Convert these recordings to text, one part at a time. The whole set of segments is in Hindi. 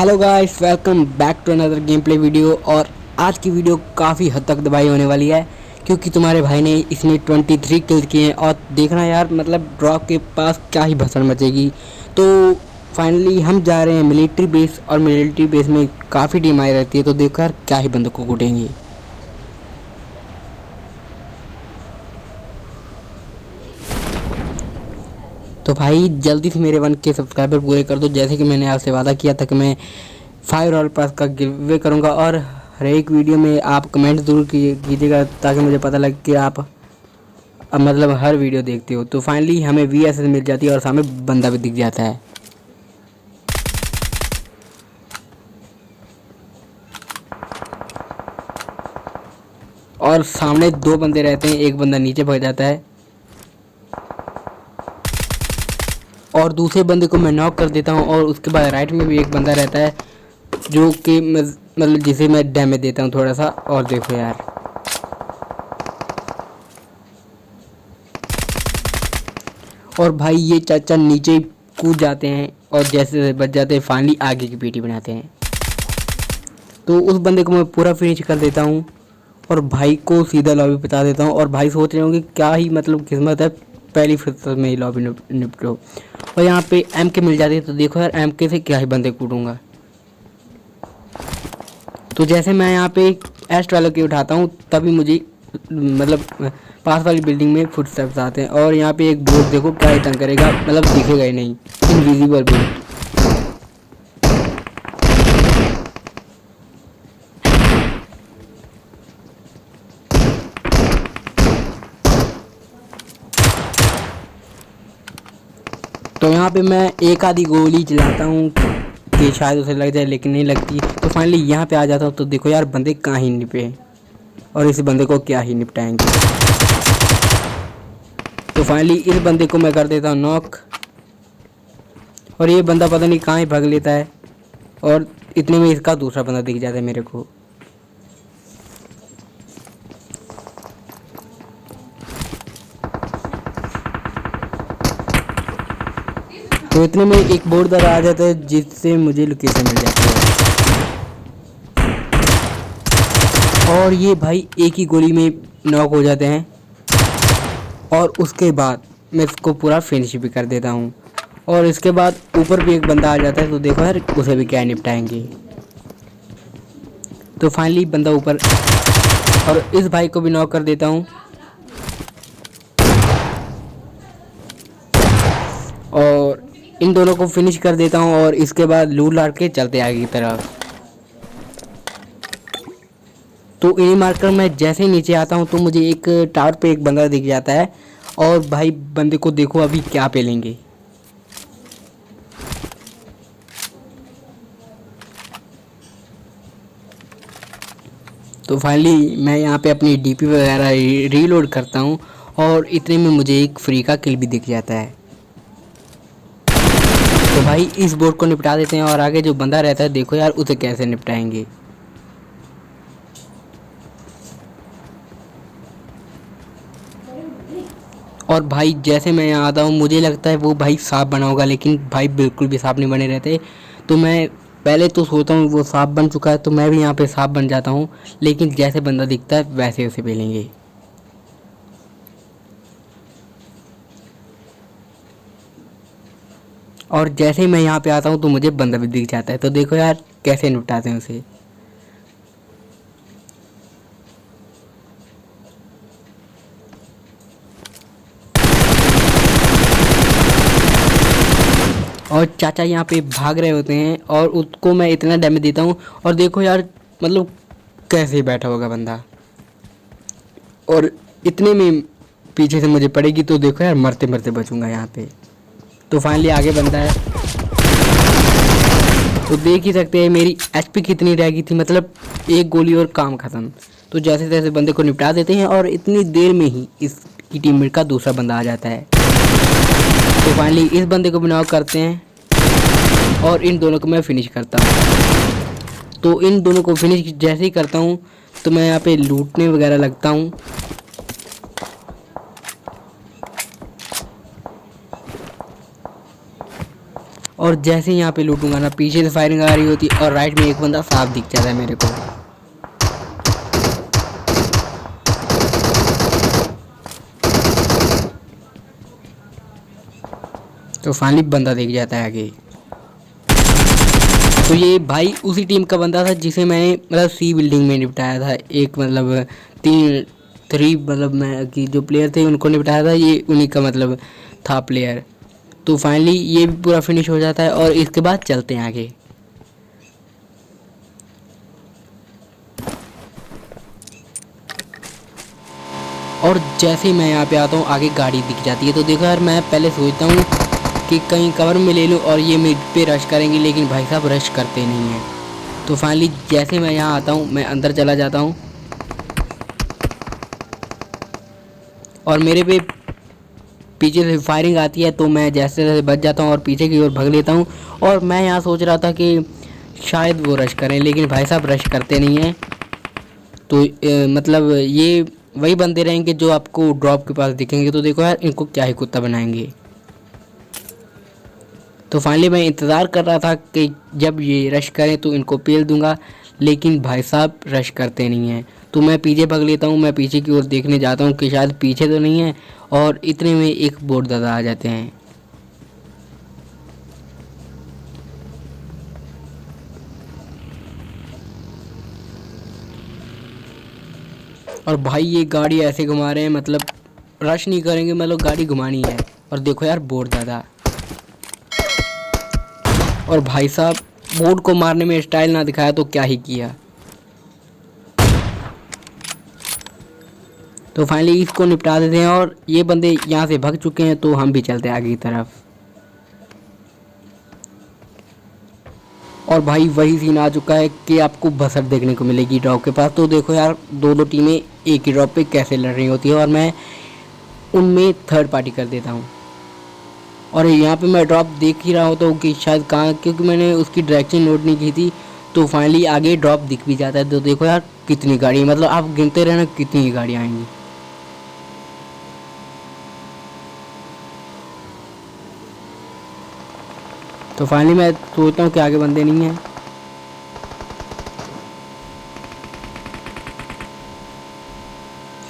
Hello guys, welcome back to another game play video. और आज की वीडियो काफ़ी हद तक दबाई होने वाली है क्योंकि तुम्हारे भाई ने इसमें 23 किल किए हैं। और देखना यार, मतलब ड्रॉप के पास क्या ही भसड़ मचेगी। तो फाइनली हम जा रहे हैं मिलिट्री बेस, और मिलिट्री बेस में काफ़ी टीम आई रहती है। तो देखो यार, क्या ही बंदों को कूटेंगे। तो भाई जल्दी से मेरे 1K सब्सक्राइबर पूरे कर दो, जैसे कि मैंने आपसे वादा किया था कि मैं 5 रॉयल पास का गिव अवे करूँगा। और हर एक वीडियो में आप कमेंट ज़रूर कीजिएगा ताकि मुझे पता लगे कि आप मतलब हर वीडियो देखते हो। तो फाइनली हमें VSS मिल जाती है और सामने बंदा भी दिख जाता है। और सामने दो बंदे रहते हैं, एक बंदा नीचे भाग जाता है और दूसरे बंदे को मैं नॉक कर देता हूँ। और उसके बाद राइट में भी एक बंदा रहता है जो कि मतलब जिसे मैं डैमेज देता हूँ थोड़ा सा। और देखो यार, और भाई ये चाचा नीचे कूद जाते हैं और जैसे बच जाते हैं, फाइनली आगे की पीटी बनाते हैं। तो उस बंदे को मैं पूरा फिनिश कर देता हूँ और भाई को सीधा लॉबी बता देता हूँ। और भाई सोच रहे होंगे क्या ही मतलब किस्मत है, पहली फुर्सत में ही लॉबी निपटो। और यहाँ पे MK मिल जाती है। तो देखो यार, MK से क्या ही बंदे कूटूँगा। तो जैसे मैं यहाँ पे S12 की उठाता हूँ तभी मुझे मतलब पास वाली बिल्डिंग में फुटस्टेप्स आते हैं। और यहाँ पे एक बोट देखो क्या ही तंग करेगा, मतलब दिखेगा ही नहीं, इनविजिबल बोट। तो यहाँ पे मैं एक आधी गोली चलाता हूँ कि शायद उसे लग जाए, लेकिन नहीं लगती। तो फाइनली यहाँ पे आ जाता हूँ। तो देखो यार, बंदे कहाँ ही निपे और इस बंदे को क्या ही निपटाएंगे। तो फाइनली इस बंदे को मैं कर देता हूँ नॉक। और ये बंदा पता नहीं कहाँ ही भाग लेता है और इतने में इसका दूसरा बंदा दिख जाता है मेरे को। तो इतने में एक बोर्ड दर आ जाता है जिससे मुझे लोकेशन मिल जाती है। और ये भाई एक ही गोली में नॉक हो जाते हैं और उसके बाद मैं इसको पूरा फिनिश भी कर देता हूँ। और इसके बाद ऊपर भी एक बंदा आ जाता है। तो देखो यार, उसे भी क्या निपटाएंगे। तो फाइनली बंदा ऊपर, और इस भाई को भी नॉक कर देता हूँ। और इन दोनों को फिनिश कर देता हूँ और इसके बाद लूट लाट के चलते आगे की तरफ। तो इन्हीं मारकर मैं जैसे ही नीचे आता हूँ तो मुझे एक टावर पे एक बंदा दिख जाता है। और भाई बंदे को देखो अभी क्या पेलेंगे। तो फाइनली मैं यहाँ पे अपनी DP वगैरह रीलोड करता हूँ और इतने में मुझे एक फ्री का किल भी दिख जाता है। तो भाई इस बोर्ड को निपटा देते हैं और आगे जो बंदा रहता है देखो यार, उसे कैसे निपटाएंगे। और भाई जैसे मैं यहाँ आता हूँ मुझे लगता है वो भाई सांप बना होगा, लेकिन भाई बिल्कुल भी सांप नहीं बने रहते। तो मैं पहले तो सोचता हूँ वो सांप बन चुका है तो मैं भी यहाँ पे सांप बन जाता हूँ, लेकिन जैसे बंदा दिखता है वैसे उसे पेलेंगे। और जैसे ही मैं यहाँ पे आता हूँ तो मुझे बंदा भी दिख जाता है। तो देखो यार कैसे निपटाते हैं उसे। और चाचा यहाँ पे भाग रहे होते हैं और उसको मैं इतना डैमेज देता हूँ। और देखो यार, मतलब कैसे बैठा होगा बंदा, और इतने में पीछे से मुझे पड़ेगी। तो देखो यार, मरते मरते बचूंगा यहाँ पे। तो फाइनली आगे बंदा है। तो देख ही सकते हैं मेरी HP कितनी रह गई थी, मतलब एक गोली और काम ख़त्म। तो जैसे तैसे बंदे को निपटा देते हैं और इतनी देर में ही इसकी टीममेट का दूसरा बंदा आ जाता है। तो फाइनली इस बंदे को भी नॉक करते हैं और इन दोनों को मैं फिनिश करता हूँ। तो इन दोनों को फिनिश जैसे ही करता हूँ तो मैं यहाँ पे लूटने वगैरह लगता हूँ। और जैसे ही यहाँ पे लूटूंगा ना, पीछे से फायरिंग आ रही होती और राइट में एक बंदा साफ दिख जाता है मेरे को। तो फाइनली बंदा दिख जाता है आगे। तो ये भाई उसी टीम का बंदा था जिसे मैंने मतलब सी बिल्डिंग में निपटाया था। एक मतलब थ्री मतलब मैं कि जो प्लेयर थे उनको निपटाया था, ये उन्हीं का मतलब था प्लेयर। तो फाइनली ये भी पूरा फिनिश हो जाता है और इसके बाद चलते हैं आगे। और जैसे ही मैं यहाँ पे आता हूँ आगे गाड़ी दिख जाती है। तो देखो यार, मैं पहले सोचता हूँ कि कहीं कवर में ले लूँ और ये मेरे पे रश करेंगे, लेकिन भाई साहब रश करते नहीं हैं। तो फाइनली जैसे मैं यहाँ आता हूँ मैं अंदर चला जाता हूँ और मेरे पे पीछे से फायरिंग आती है। तो मैं जैसे जैसे बच जाता हूँ और पीछे की ओर भाग लेता हूँ। और मैं यहाँ सोच रहा था कि शायद वो रश करें, लेकिन भाई साहब रश करते नहीं हैं। तो मतलब ये वही बंदे रहेंगे जो आपको ड्रॉप के पास दिखेंगे। तो देखो यार, इनको क्या ही कुत्ता बनाएंगे। तो फाइनली मैं इंतज़ार कर रहा था कि जब ये रश करें तो इनको पेल दूंगा, लेकिन भाई साहब रश करते नहीं हैं। तो मैं पीछे भाग लेता हूँ, मैं पीछे की ओर देखने जाता हूँ कि शायद पीछे तो नहीं है, और इतने में एक बोट दादा आ जाते हैं। और भाई ये गाड़ी ऐसे घुमा रहे हैं, मतलब रश नहीं करेंगे, मतलब गाड़ी घुमानी है। और देखो यार, बोट दादा। और भाई साहब बोट को मारने में स्टाइल ना दिखाया तो क्या ही किया। तो फाइनली इसको निपटा देते हैं और ये बंदे यहाँ से भाग चुके हैं। तो हम भी चलते हैं आगे की तरफ। और भाई वही सीन आ चुका है कि आपको बसर देखने को मिलेगी ड्रॉप के पास। तो देखो यार, दो दो टीमें एक ही ड्रॉप पे कैसे लड़ रही होती है और मैं उनमें थर्ड पार्टी कर देता हूँ। और यहाँ पे मैं ड्रॉप देख ही रहा होता हूँ कि शायद कहाँ, क्योंकि मैंने उसकी डायरेक्शन नोट नहीं की थी। तो फाइनली आगे ड्रॉप दिख भी जाता है। तो देखो यार कितनी गाड़ी, मतलब आप गिनते रहना कितनी गाड़ियाँ आएंगी। तो फाइनली मैं सोचता हूँ कि आगे बंदे नहीं हैं।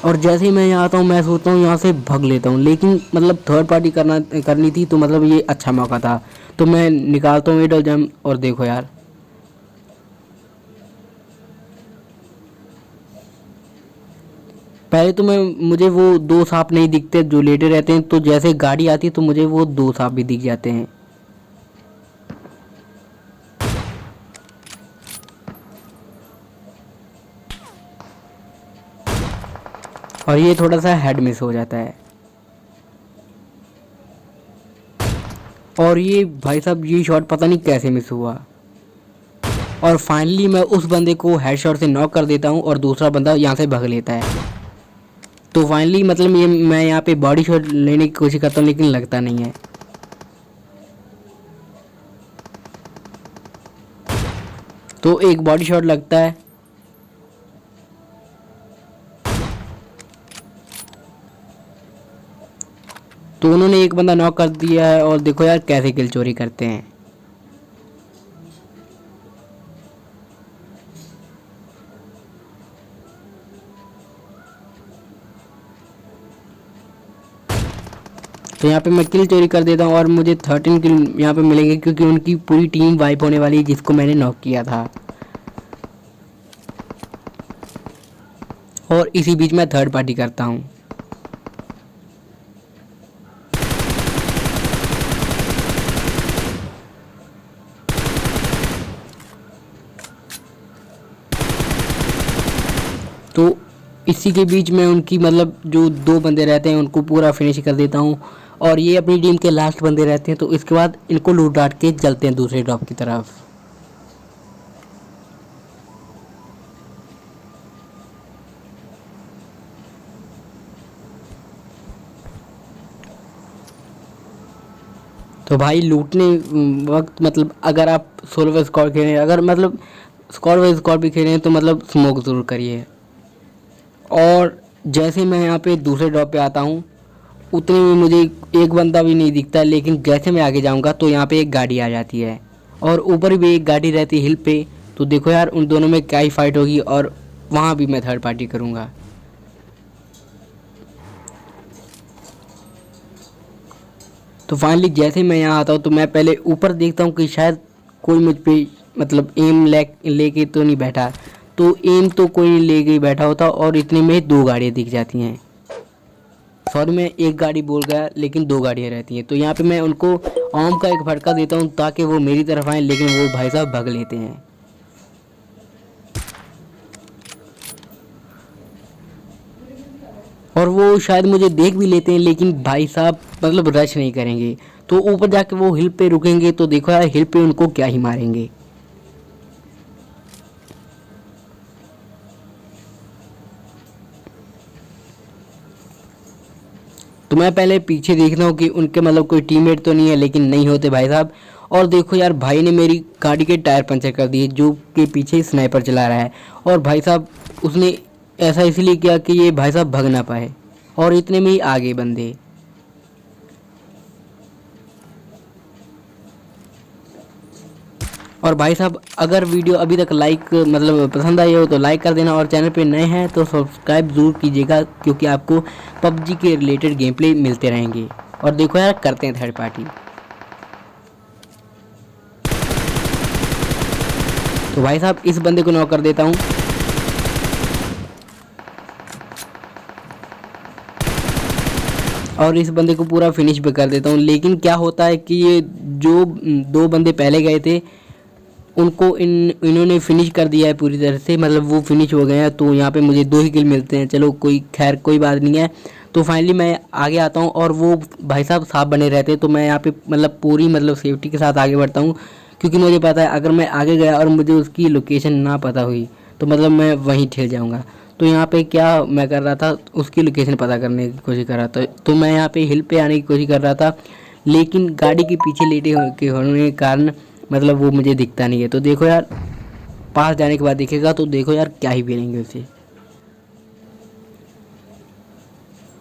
और जैसे ही मैं यहाँ आता हूँ मैं सोचता हूँ यहाँ से भाग लेता हूँ, लेकिन मतलब थर्ड पार्टी करनी थी। तो मतलब ये अच्छा मौका था। तो मैं निकालता हूँ एडल जम। और देखो यार, पहले तो मुझे वो दो सांप नहीं दिखते जो लेटे रहते हैं। तो जैसे गाड़ी आती है तो मुझे वो दो सांप भी दिख जाते हैं। और ये थोड़ा सा हेड मिस हो जाता है। और ये भाई साहब ये शॉट पता नहीं कैसे मिस हुआ। और फाइनली मैं उस बंदे को हेडशॉट से नॉक कर देता हूँ और दूसरा बंदा यहाँ से भाग लेता है। तो फाइनली मतलब ये मैं यहाँ पे बॉडी शॉट लेने की कोशिश करता हूँ, लेकिन लगता नहीं है। तो एक बॉडी शॉट लगता है। तो उन्होंने एक बंदा नॉक कर दिया है। और देखो यार कैसे किल चोरी करते हैं। तो यहाँ पे मैं किल चोरी कर देता हूँ और मुझे 13 किल यहाँ पे मिलेंगे, क्योंकि उनकी पूरी टीम वाइप होने वाली है जिसको मैंने नॉक किया था। और इसी बीच मैं थर्ड पार्टी करता हूँ। तो इसी के बीच में उनकी मतलब जो दो बंदे रहते हैं उनको पूरा फिनिश कर देता हूँ। और ये अपनी टीम के लास्ट बंदे रहते हैं। तो इसके बाद इनको लूट डाट के चलते हैं दूसरे ड्रॉप की तरफ। तो भाई लूटने वक्त मतलब अगर आप सोलो व स्क्वाड खेल रहे हैं, अगर मतलब स्क्वाड व स्क्वाड भी खेल रहे हैं तो मतलब स्मोक ज़रूर करिए। और जैसे मैं यहाँ पे दूसरे ड्रॉप पे आता हूँ उतने में मुझे एक बंदा भी नहीं दिखता, लेकिन जैसे मैं आगे जाऊंगा तो यहाँ पे एक गाड़ी आ जाती है और ऊपर भी एक गाड़ी रहती है हिल पे। तो देखो यार उन दोनों में क्या ही फाइट होगी और वहाँ भी मैं थर्ड पार्टी करूँगा। तो फाइनली जैसे मैं यहाँ आता हूँ तो मैं पहले ऊपर देखता हूँ कि शायद कोई मुझ पे मतलब एम लेके तो नहीं बैठा। तो एम तो कोई नहीं लेके ही बैठा होता और इतने में दो गाड़ियाँ दिख जाती हैं। सॉरी मैं एक गाड़ी बोल गया, लेकिन दो गाड़ियाँ रहती हैं। तो यहाँ पे मैं उनको आर्म का एक फटका देता हूँ ताकि वो मेरी तरफ आएँ, लेकिन वो भाई साहब भाग लेते हैं। और वो शायद मुझे देख भी लेते हैं, लेकिन भाई साहब मतलब रश नहीं करेंगे। तो ऊपर जाके वो हिल पे रुकेंगे। तो देखो यार हिल पे उनको क्या ही मारेंगे। तो मैं पहले पीछे देखता हूँ कि उनके मतलब कोई टीममेट तो नहीं है, लेकिन नहीं होते भाई साहब। और देखो यार भाई ने मेरी गाड़ी के टायर पंचर कर दिए, जो कि पीछे स्नाइपर चला रहा है। और भाई साहब उसने ऐसा इसलिए किया कि ये भाई साहब भाग ना पाए, और इतने में ही आ गए बंदे। और भाई साहब अगर वीडियो अभी तक लाइक मतलब पसंद आई हो तो लाइक कर देना, और चैनल पे नए हैं तो सब्सक्राइब ज़रूर कीजिएगा, क्योंकि आपको पबजी के रिलेटेड गेम प्ले मिलते रहेंगे। और देखो यार करते हैं थर्ड पार्टी। तो भाई साहब इस बंदे को नॉक कर देता हूँ। और इस बंदे को पूरा फिनिश भी कर देता हूँ। लेकिन क्या होता है कि ये जो दो बंदे पहले गए थे उनको इन्होंने फिनिश कर दिया है पूरी तरह से, मतलब वो फिनिश हो गए हैं। तो यहाँ पे मुझे दो ही किल मिलते हैं। चलो कोई खैर कोई बात नहीं है। तो फाइनली मैं आगे आता हूँ और वो भाई साहब साफ बने रहते हैं। तो मैं यहाँ पे मतलब पूरी मतलब सेफ्टी के साथ आगे बढ़ता हूँ, क्योंकि मुझे पता है अगर मैं आगे गया और मुझे उसकी लोकेशन ना पता हुई तो मतलब मैं वहीं ठहर जाऊँगा। तो यहाँ पे क्या मैं कर रहा था, उसकी लोकेशन पता करने की कोशिश कर रहा था। तो मैं यहाँ पे हिल पे आने की कोशिश कर रहा था, लेकिन गाड़ी के पीछे लेटे होने के कारण मतलब वो मुझे दिखता नहीं है। तो देखो यार पास जाने के बाद दिखेगा तो देखो यार क्या ही बोलेंगे उसे।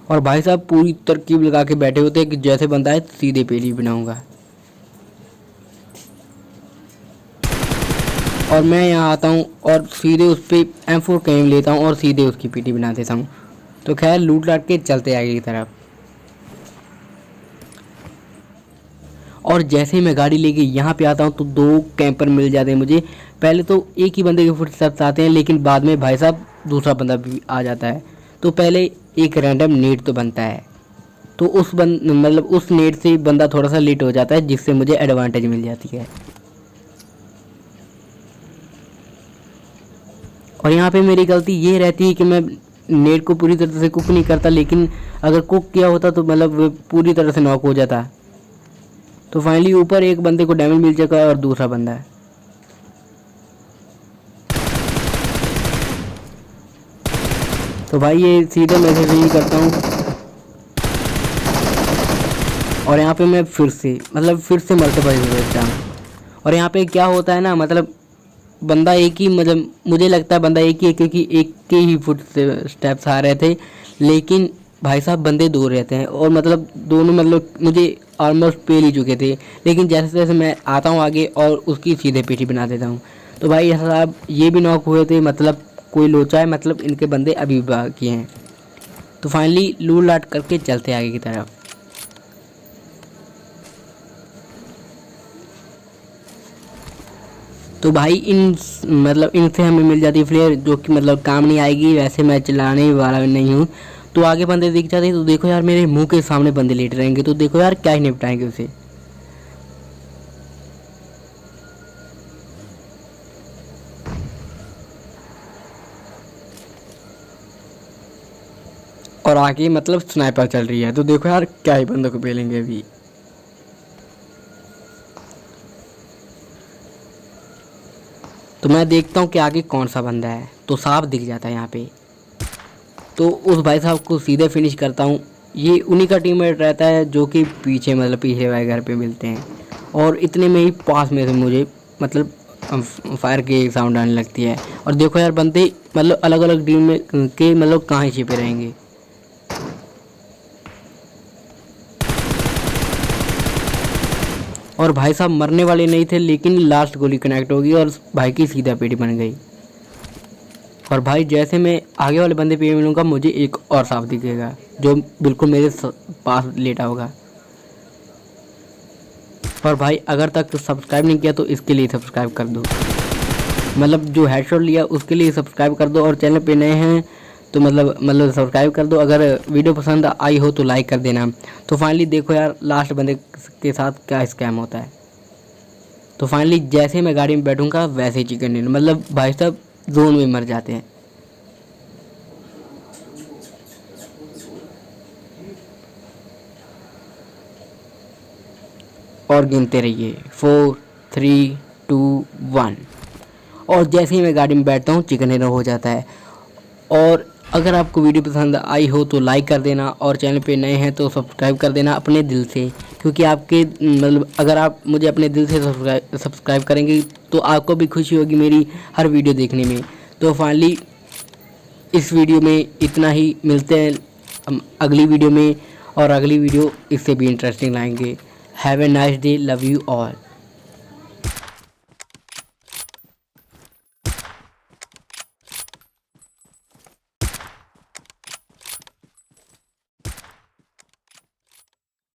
और भाई साहब पूरी तरकीब लगा के बैठे होते हैं कि जैसे बंदा है सीधे पेली बनाऊंगा। और मैं यहाँ आता हूँ और सीधे उस पर M4 कैम लेता हूँ और सीधे उसकी पीटी बना देता हूँ। तो खैर लूट लाट के चलते आगे की तरफ। और जैसे ही मैं गाड़ी लेके यहाँ पे आता हूँ तो दो कैंपर मिल जाते हैं मुझे। पहले तो एक ही बंदे के फुटस्टेप्स आते हैं, लेकिन बाद में भाई साहब दूसरा बंदा भी आ जाता है। तो पहले एक रैंडम नेट तो बनता है, तो उस मतलब उस नेट से बंदा थोड़ा सा लेट हो जाता है, जिससे मुझे एडवांटेज मिल जाती है। और यहाँ पे मेरी गलती ये रहती है कि मैं नेट को पूरी तरह से कुक नहीं करता, लेकिन अगर कुक किया होता तो मतलब वो पूरी तरह से नॉक हो जाता। तो फाइनली ऊपर एक बंदे को डैमेज मिल चुका है और दूसरा बंदा है। तो भाई ये सीधे मैसेज नहीं करता हूँ। और यहाँ पे मैं फिर से मरते भाई देखता हूँ। और यहाँ पे क्या होता है ना, मतलब बंदा एक ही, मतलब मुझे लगता है बंदा एक ही है, क्योंकि एक के ही फुट स्टेप्स आ रहे थे, लेकिन भाई साहब बंदे दो रहते हैं। और मतलब दोनों मतलब मुझे ऑलमोस्ट पेल ही चुके थे, लेकिन जैसे जैसे मैं आता हूँ आगे और उसकी सीधे पीठी बना देता हूँ। तो भाई साहब ये भी नॉक हुए थे, मतलब कोई लोचा है, मतलब इनके बंदे अभी भी बाकी हैं। तो फाइनली लूट लाट करके चलते आगे की तरफ। तो भाई मतलब इनसे हमें मिल जाती है फ्लेयर, जो कि मतलब काम नहीं आएगी, वैसे मैं चलाने वाला नहीं हूँ। तो आगे बंदे दिख जाते हैं। तो देखो यार मेरे मुंह के सामने बंदे लेट रहेंगे, तो देखो यार क्या ही निपटाएंगे उसे। और आगे मतलब स्नाइपर चल रही है, तो देखो यार क्या ही बंदों को पेलेंगे अभी। तो मैं देखता हूँ कि आगे कौन सा बंदा है, तो साफ दिख जाता है यहाँ पे। तो उस भाई साहब को सीधे फिनिश करता हूँ। ये उन्हीं का टीममेट रहता है जो कि पीछे मतलब पीछे वाले घर पे मिलते हैं। और इतने में ही पास में से मुझे मतलब फायर की साउंड आने लगती है। और देखो यार बंदे मतलब अलग अलग टीम में के मतलब कहाँ ही छिपे रहेंगे। और भाई साहब मरने वाले नहीं थे, लेकिन लास्ट गोली कनेक्ट हो गई और भाई की सीधा पेटी बन गई। और भाई जैसे मैं आगे वाले बंदे पे मिलूँगा, मुझे एक और सांप दिखेगा जो बिल्कुल मेरे पास लेटा होगा। और भाई अगर तक सब्सक्राइब नहीं किया तो इसके लिए सब्सक्राइब कर दो, मतलब जो हेडशॉट लिया उसके लिए सब्सक्राइब कर दो। और चैनल पे नए हैं तो मतलब सब्सक्राइब कर दो। अगर वीडियो पसंद आई हो तो लाइक कर देना। तो फाइनली देखो यार लास्ट बंदे के साथ क्या स्कैम होता है। तो फाइनली जैसे मैं गाड़ी में बैठूंगा वैसे ही चिकन डिनर, मतलब भाई साहब जोन में मर जाते हैं। और गिनते रहिए 4 3 2 1। और जैसे ही मैं गाड़ी में बैठता हूँ चिकन डिनर हो जाता है। और अगर आपको वीडियो पसंद आई हो तो लाइक कर देना, और चैनल पे नए हैं तो सब्सक्राइब कर देना अपने दिल से, क्योंकि आपके मतलब अगर आप मुझे अपने दिल से सब्सक्राइब करेंगे तो आपको भी खुशी होगी मेरी हर वीडियो देखने में। तो फाइनली इस वीडियो में इतना ही, मिलते हैं अगली वीडियो में, और अगली वीडियो इससे भी इंटरेस्टिंग लाएंगे। Have a nice day, love you all.